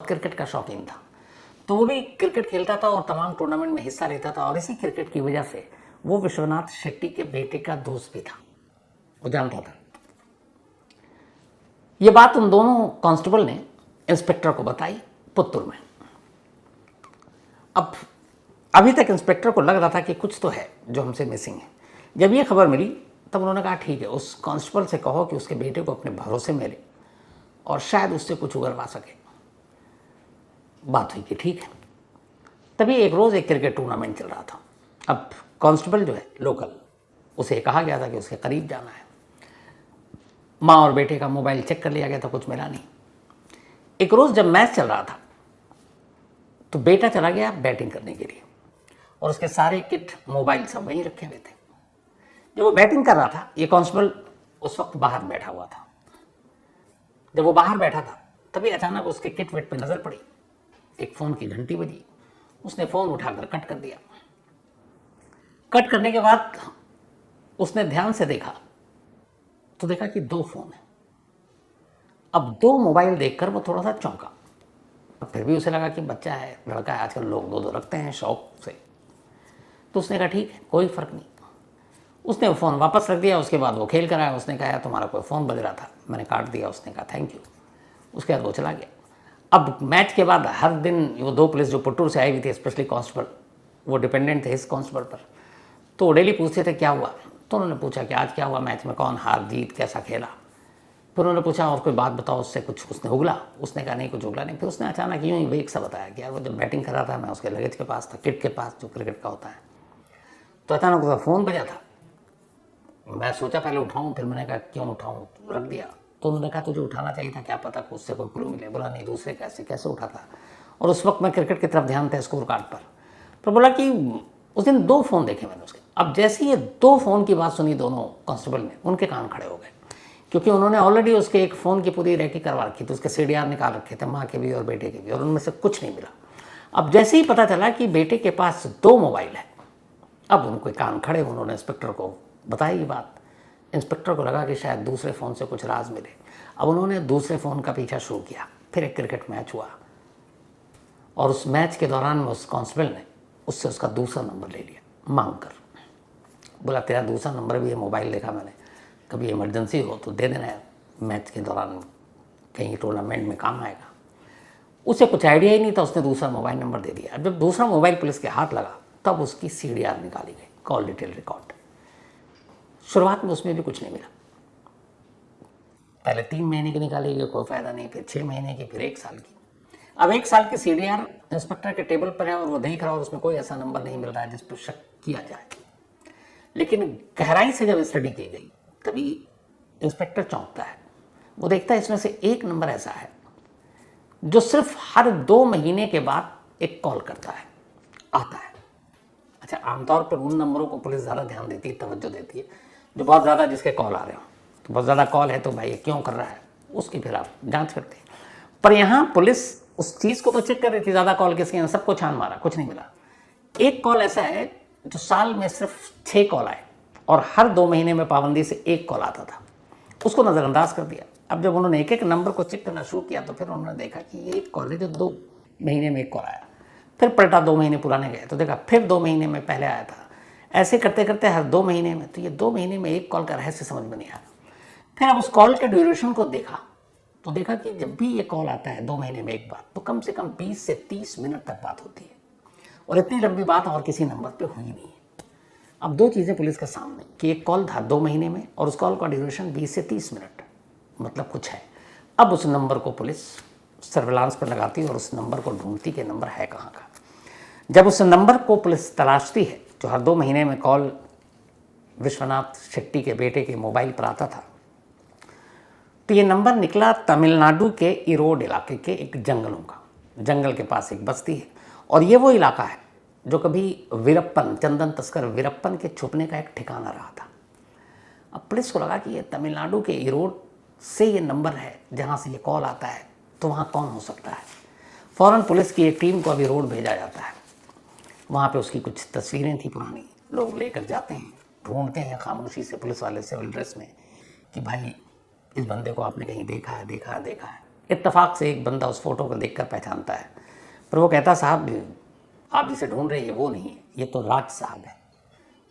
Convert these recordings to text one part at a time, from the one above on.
Cricket का शौकीन था, तो वो भी क्रिकेट खेलता था और तमाम टूर्नामेंट में हिस्सा लेता था। और इसी क्रिकेट की वजह से वो विश्वनाथ शेट्टी के बेटे का दोस्त भी था, वो जानता था। ये बात उन दोनों कांस्टेबल ने इंस्पेक्टर को बताई पुत्तूर में। अब अभी तक इंस्पेक्टर को लग रहा था कि कुछ तो है जो हमसे मिसिंग है। जब ये खबर मिली तब उन्होंने कहा ठीक है, उस कांस्टेबल से कहो कि उसके बेटे को अपने भरोसे में ले और शायद उससे कुछ उगलवा सके। बात हुई कि ठीक है। तभी एक रोज़ एक क्रिकेट टूर्नामेंट चल रहा था। अब कांस्टेबल जो है लोकल, उसे कहा गया था कि उसके करीब जाना है। माँ और बेटे का मोबाइल चेक कर लिया गया था, कुछ मिला नहीं। एक रोज़ जब मैच चल रहा था तो बेटा चला गया बैटिंग करने के लिए और उसके सारे किट मोबाइल सब वहीं रखे हुए थे। जब वो बैटिंग कर रहा था, ये कांस्टेबल उस वक्त बाहर बैठा हुआ था। जब वो बाहर बैठा था तभी अचानक उसके किट विट पे नजर पड़ी। एक फोन की घंटी बजी, उसने फोन उठाकर कट कर दिया। कट करने के बाद उसने ध्यान से देखा तो देखा कि 2 फोन है। अब 2 मोबाइल देखकर वो थोड़ा सा चौंका, फिर भी उसे लगा कि बच्चा है, लड़का है, आजकल लोग 2-2 रखते हैं शौक से। तो उसने कहा ठीक है, कोई फर्क नहीं। उसने वो फ़ोन वापस रख दिया। उसके बाद वो खेल कर आया। उसने कहा तुम्हारा कोई फ़ोन बज रहा था, मैंने काट दिया। उसने कहा थैंक यू। उसके बाद वो चला गया। अब मैच के बाद हर दिन वो 2 पुलिस जो पुट्टूर से आई हुई थी, स्पेशली कांस्टेबल, वो डिपेंडेंट थे इस कांस्टेबल पर, तो वो डेली पूछते थे क्या हुआ। तो उन्होंने पूछा कि आज क्या हुआ मैच में, कौन हार जीत, कैसा खेला। फिर उन्होंने पूछा और कोई बात बताओ, उससे कुछ उसने उगला। उसने कहा नहीं, कुछ उगला नहीं। फिर उसने अचानक यूँ ही वेग सा बताया कि यार वो जब बैटिंग कर रहा था मैं उसके लगेज के पास था, किट के पास जो क्रिकेट का होता है, तो अचानक उसका फ़ोन बजा था। मैं सोचा पहले उठाऊं, फिर मैंने कहा क्यों उठाऊं, रख दिया। तो उन्होंने कहा तुझे उठाना चाहिए था, क्या पता उससे कोई क्लू मिले। बोला नहीं, दूसरे कैसे उठाता। और उस वक्त मैं क्रिकेट की तरफ ध्यान था, स्कोर कार्ड पर बोला कि उस दिन 2 फ़ोन देखे मैंने उसके। अब जैसे ये 2 फ़ोन की बात सुनी दोनों कांस्टेबल ने, उनके कान खड़े हो गए, क्योंकि उन्होंने ऑलरेडी उसके एक फ़ोन की पूरी रेकी करवा रखी थी, उसके CDR निकाल रखे थे, माँ के भी और बेटे के भी, और उनमें से कुछ नहीं मिला। अब जैसे ही पता चला कि बेटे के पास 2 मोबाइल है, अब उनके कान खड़े। उन्होंने इंस्पेक्टर को बताई ये बात। इंस्पेक्टर को लगा कि शायद दूसरे फ़ोन से कुछ राज मिले। अब उन्होंने दूसरे फ़ोन का पीछा शुरू किया। फिर एक क्रिकेट मैच हुआ और उस मैच के दौरान उस कांस्टेबल ने उससे उसका दूसरा नंबर ले लिया मांग कर। बोला तेरा दूसरा नंबर भी है, मोबाइल देखा मैंने, कभी इमरजेंसी हो तो दे देना, मैच के दौरान कहीं टूर्नामेंट में काम आएगा। उसे कुछ आइडिया ही नहीं था, उसने दूसरा मोबाइल नंबर दे दिया। जब दूसरा मोबाइल पुलिस के हाथ लगा तब उसकी CDR निकाली गई, कॉल डिटेल रिकॉर्ड। शुरुआत में उसमें भी कुछ नहीं मिला। पहले 3 महीने की निकाली गई, कोई फायदा नहीं। फिर 6 महीने की, फिर 1 साल की। अब 1 साल की CDR इंस्पेक्टर के टेबल पर है और वो देख रहा है और उसमें कोई ऐसा नंबर नहीं मिल रहा है जिस पर शक किया जाए। लेकिन गहराई से जब स्टडी की गई तभी इंस्पेक्टर चौंकता है। वो देखता है इसमें से एक नंबर ऐसा है जो सिर्फ हर 2 महीने के बाद एक कॉल करता है, आता है। अच्छा, आमतौर पर उन नंबरों को पुलिस ज़्यादा ध्यान देती है, तवज्जो देती है, जो बहुत ज़्यादा जिसके कॉल आ रहे हो। तो बहुत ज़्यादा कॉल है तो भाई क्यों कर रहा है, उसकी फिर आप जांच करते हैं। पर यहाँ पुलिस उस चीज़ को तो चेक कर रही थी, ज़्यादा कॉल किसके हैं, सबको छान मारा, कुछ नहीं मिला। एक कॉल ऐसा है जो साल में सिर्फ 6 कॉल आए और हर 2 महीने में पाबंदी से 1 कॉल आता था, उसको नज़रअंदाज कर दिया। अब जब उन्होंने एक एक नंबर को चेक करना शुरू किया तो फिर उन्होंने देखा कि ये एक कॉल है जो 2 महीने में 1 कॉल आया। फिर पलटा, 2 महीने पुराने गए तो देखा फिर 2 महीने में पहले आया था। ऐसे करते करते हर 2 महीने में, तो ये 2 महीने में 1 कॉल का रहस्य समझ में नहीं आया। फिर अब उस कॉल के ड्यूरेशन को देखा तो देखा कि जब भी ये कॉल आता है 2 महीने में एक बार, तो कम से कम 20 से 30 मिनट तक बात होती है, और इतनी लंबी बात और किसी नंबर पे हुई नहीं है। अब 2 चीज़ें पुलिस के सामने कि एक कॉल था 2 महीने में और उस कॉल का ड्यूरेशन 20 से 30 मिनट, मतलब कुछ है। अब उस नंबर को पुलिस सर्विलांस पर लगाती है और उस नंबर को ढूंढती कि नंबर है कहाँ का। जब उस नंबर को पुलिस तलाशती है जो हर 2 महीने में कॉल विश्वनाथ शेट्टी के बेटे के मोबाइल पर आता था, तो ये नंबर निकला तमिलनाडु के ईरोड इलाके के एक जंगलों का। जंगल के पास एक बस्ती है और ये वो इलाका है जो कभी वीरप्पन, चंदन तस्कर वीरप्पन के छुपने का एक ठिकाना रहा था। अब पुलिस को लगा कि ये तमिलनाडु के ईरोड से ये नंबर है जहाँ से ये कॉल आता है, तो वहाँ कौन हो सकता है। फ़ौरन पुलिस की एक टीम को अभी रोड भेजा जाता है। वहाँ पे उसकी कुछ तस्वीरें थी पुरानी, लोग लेकर जाते हैं, ढूंढते हैं खामोशी से, पुलिस वाले सिविल ड्रेस में, कि भाई इस बंदे को आपने कहीं देखा है। इत्तेफाक से एक बंदा उस फोटो को देखकर पहचानता है, पर वो कहता साहब आप जिसे ढूंढ रहे हैं ये वो नहीं है, ये तो राज साहब है।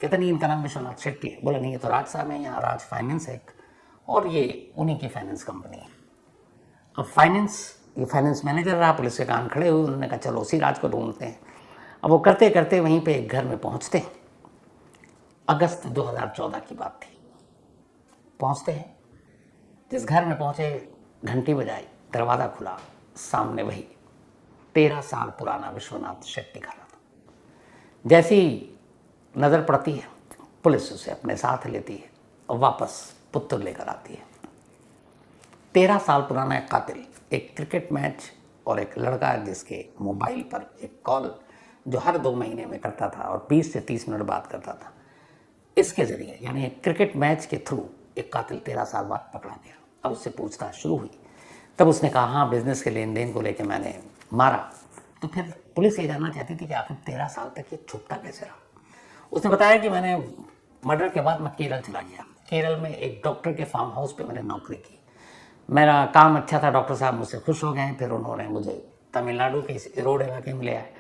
कहते नहीं इनका नाम विश्वनाथ शेट्टी है। बोला नहीं ये तो राज साहब है, यहाँ राज फाइनेंस है और ये उन्हीं की फाइनेंस कंपनी है। अब ये फाइनेंस मैनेजर रहा, पुलिस के कान खड़े हुए, उन्होंने कहा चलो उसी राज को ढूंढते हैं। अब वो करते करते वहीं पे एक घर में पहुंचते हैं। अगस्त 2014 की बात थी। पहुंचते हैं, जिस घर में पहुंचे घंटी बजाई, दरवाज़ा खुला, सामने वही 13 साल पुराना विश्वनाथ शेट्टी खड़ा था। जैसी नज़र पड़ती है पुलिस उसे अपने साथ लेती है और वापस पुत्र लेकर आती है। 13 साल पुराना एक कातिल, एक क्रिकेट मैच और एक लड़का जिसके मोबाइल पर एक कॉल जो हर 2 महीने में करता था और 20 से 30 मिनट बात करता था, इसके ज़रिए यानी एक क्रिकेट मैच के थ्रू एक कातिल 13 साल बाद पकड़ा गया। अब उससे पूछताछ शुरू हुई, तब उसने कहा हाँ बिजनेस के लेन देन को लेकर मैंने मारा। तो फिर पुलिस ये जानना चाहती थी कि आखिर 13 साल तक ये छुपता कैसे रहा। उसने बताया कि मैंने मर्डर के बाद मैं केरल चला गया। केरल में एक डॉक्टर के फार्म हाउस पे मैंने नौकरी की। मेरा काम अच्छा था, डॉक्टर साहब मुझसे खुश हो गए। फिर उन्होंने मुझे तमिलनाडु के इरोड इलाके में ले आए।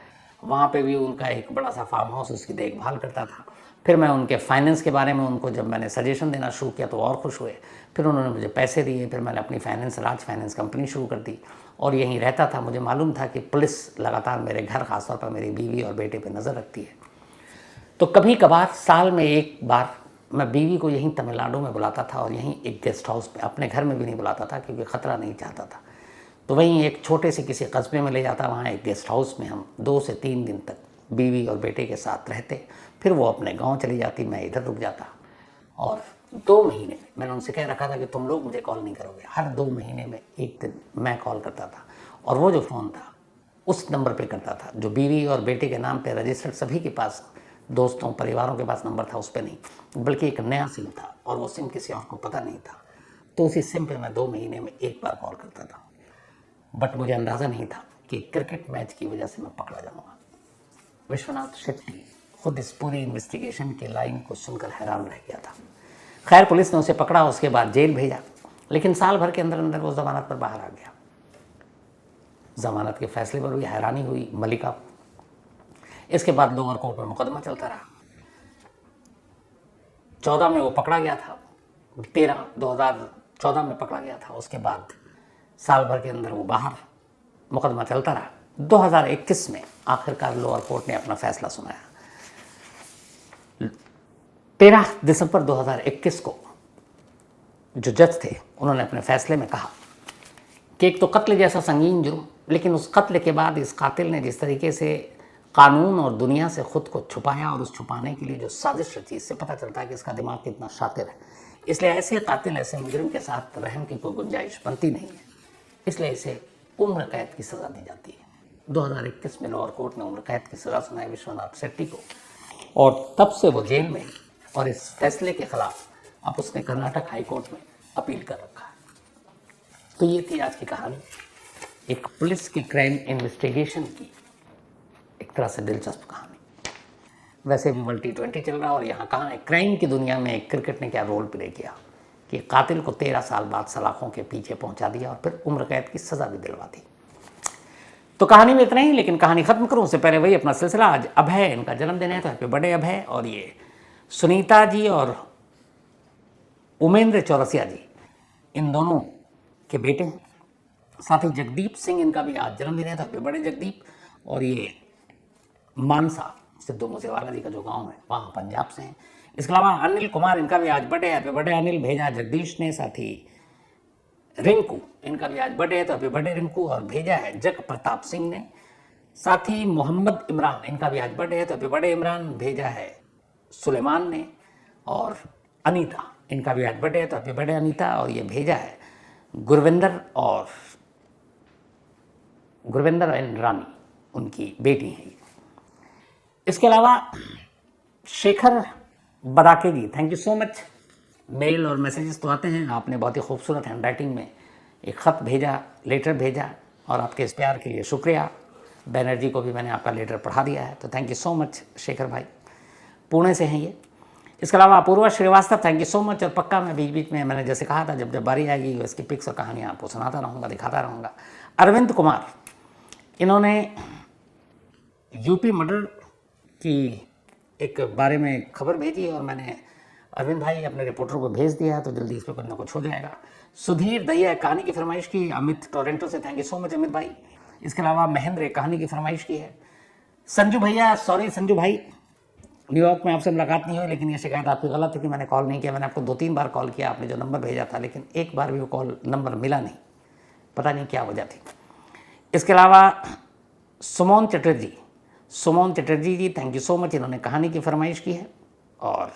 वहाँ पे भी उनका एक बड़ा सा फार्म हाउस, उसकी देखभाल करता था। फिर मैं उनके फाइनेंस के बारे में उनको जब मैंने सजेशन देना शुरू किया तो और खुश हुए। फिर उन्होंने मुझे पैसे दिए। फिर मैंने अपनी राज फाइनेंस कंपनी शुरू कर दी और यहीं रहता था। मुझे मालूम था कि पुलिस लगातार मेरे घर, खासतौर पर मेरी बीवी और बेटे पर नज़र रखती है। तो कभी कभार साल में एक बार मैं बीवी को यहीं तमिलनाडु में बुलाता था और यहीं एक गेस्ट हाउस में, अपने घर में भी नहीं बुलाता था क्योंकि ख़तरा नहीं चाहता था। तो वहीं एक छोटे से किसी कस्बे में ले जाता, वहाँ एक गेस्ट हाउस में हम 2 से 3 दिन तक बीवी और बेटे के साथ रहते। फिर वो अपने गांव चली जाती, मैं इधर रुक जाता। और 2 महीने में मैंने उनसे कह रखा था कि तुम लोग मुझे कॉल नहीं करोगे। हर 2 महीने में एक दिन मैं कॉल करता था और वो जो फ़ोन था उस नंबर पे करता था जो बीवी और बेटे के नाम पे रजिस्टर्ड, सभी के पास, दोस्तों परिवारों के पास नंबर था, उस पर नहीं, बल्कि एक नया सिम था और वो सिम किसी और को पता नहीं था। तो उसी सिम पे मैं 2 महीने में एक बार कॉल करता था। बट मुझे अंदाज़ा नहीं था कि क्रिकेट मैच की वजह से मैं पकड़ा जाऊँगा। विश्वनाथ शेट्टी खुद इस पूरी इन्वेस्टिगेशन की लाइन को सुनकर हैरान रह गया था। खैर पुलिस ने उसे पकड़ा, उसके बाद जेल भेजा, लेकिन साल भर के अंदर अंदर वो जमानत पर बाहर आ गया। जमानत के फैसले पर भी हैरानी हुई मलिका। इसके बाद लोअर कोर्ट में मुकदमा चलता रहा। 14 में वो पकड़ा गया था, 2014 में पकड़ा गया था। उसके बाद साल भर के अंदर वो बाहर, मुकदमा चलता रहा। 2021 में आखिरकार लोअर कोर्ट ने अपना फैसला सुनाया। 13 दिसंबर 2021 को जो जज थे उन्होंने अपने फैसले में कहा कि एक तो कत्ल जैसा संगीन जुर्म, लेकिन उस कत्ल के बाद इस कातिल ने जिस तरीके से कानून और दुनिया से खुद को छुपाया और उस छुपाने के लिए जो साजिश रची, इससे पता चलता है कि इसका दिमाग कितना शातिर है। इसलिए ऐसे कातिल, ऐसे मुजरिम के साथ रहम की कोई गुंजाइश बनती नहीं है, इसलिए इसे उम्र कैद की सज़ा दी जाती है। 2021 में लोअर कोर्ट ने उम्र कैद की सज़ा सुनाई विश्वनाथ शेट्टी को और तब से वो जेल में, और इस फैसले के खिलाफ अब उसने कर्नाटक हाई कोर्ट में अपील कर रखा है। तो ये थी आज की कहानी, एक पुलिस की क्राइम इन्वेस्टिगेशन की एक तरह से दिलचस्प कहानी। वैसे भी वर्ल्ड T20 चल रहा है और यहाँ कहाँ है क्राइम की दुनिया में क्रिकेट ने क्या रोल प्ले किया कि कातिल को 13 साल बाद सलाखों के पीछे पहुँचा दिया और फिर उम्र कैद की सज़ा भी दिलवा दी। तो कहानी में इतना ही, लेकिन कहानी ख़त्म करूँ उससे पहले वही अपना सिलसिला। आज अभय, इनका जन्मदिन है, तो हैप्पी बर्थडे अभय। और ये सुनीता जी और उमेंद्र चौरसिया जी, इन दोनों के बेटे हैं। साथ ही जगदीप सिंह, इनका भी आज जन्मदिन है, तो हैप्पी बर्थडे जगदीप। और ये मानसा, सिद्धू मूसेवाला जी का जो गांव है, वहाँ पंजाब से हैं। इसके अलावा अनिल कुमार, इनका भी आज बर्थडे है, हैप्पी बर्थडे अनिल। भेजा जगदीश ने। साथ ही रिंकू, इनका भी आज बर्थडे है, तो हैप्पी बर्थडे रिंकू। और भेजा है जग प्रताप सिंह ने। साथ ही मोहम्मद इमरान, इनका भी आज बर्थडे है, तो हैप्पी बर्थडे इमरान। भेजा है सुलेमान ने। और अनीता, इनका भी आज बर्थडे है, तो हैप्पी बर्थडे अनीता। और ये भेजा है गुरविंदर एंड रानी, उनकी बेटी है। इसके अलावा Shekhar Badake ji, thank you so much. Mail और मैसेजेस तो आते हैं, आपने बहुत ही खूबसूरत हैंड राइटिंग में एक ख़त भेजा, लेटर भेजा, और आपके इस प्यार के लिए शुक्रिया। बैनर्जी को भी मैंने आपका लेटर पढ़ा दिया है, तो thank you so much Shekhar भाई। पुणे से हैं ये। इसके अलावा Apurva Srivastava, thank you so much. और पक्का मैं बीच बीच में मैंने जैसे कहा था जब बारी आएगी इसकी पिक्स और कहानियाँ आपको सुनाता रहूँगा, दिखाता रहूँगा। अरविंद कुमार, इन्होंने यूपी मर्डर की एक बारे में खबर भेजी है और मैंने अरविंद भाई अपने रिपोर्टर को भेज दिया है, तो जल्दी इस पर कुछ ना कुछ हो जाएगा। सुधीर दहिया कहानी की फरमाइश की, अमित टोरेंटो से, thank you so much Amit भाई। इसके अलावा महेंद्र एक कहानी की फरमाइश की है। संजू भैया, सॉरी संजू भाई, न्यूयॉर्क में आपसे मुलाकात नहीं हुई, लेकिन ये शिकायत आपकी गलत है कि मैंने कॉल नहीं किया। मैंने आपको 2-3 बार कॉल किया, आपने जो नंबर भेजा था, लेकिन एक बार भी वो कॉल नंबर मिला नहीं, पता नहीं क्या वजह थी। इसके अलावा सुमन चटर्जी जी, थैंक यू सो मच, इन्होंने कहानी की फरमाइश की है। और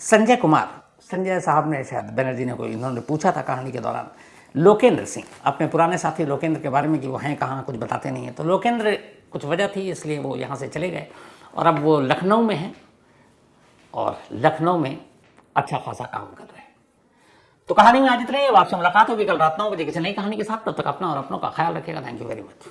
संजय कुमार, संजय साहब ने शायद बनर्जी ने कोई इन्होंने पूछा था कहानी के दौरान। लोकेंद्र सिंह, अपने पुराने साथी लोकेंद्र के बारे में कि वो हैं कहाँ, कुछ बताते नहीं हैं, तो लोकेंद्र कुछ वजह थी इसलिए वो यहाँ से चले गए और अब वो लखनऊ में हैं और लखनऊ में अच्छा खासा काम कर रहे हैं। तो कहानी में आज इतना ही, आपसे मुलाकात होगी कल रात 9 बजे किसी नई कहानी के साथ। तब तक अपना और अपनों का ख्याल रखिएगा। Thank you very much.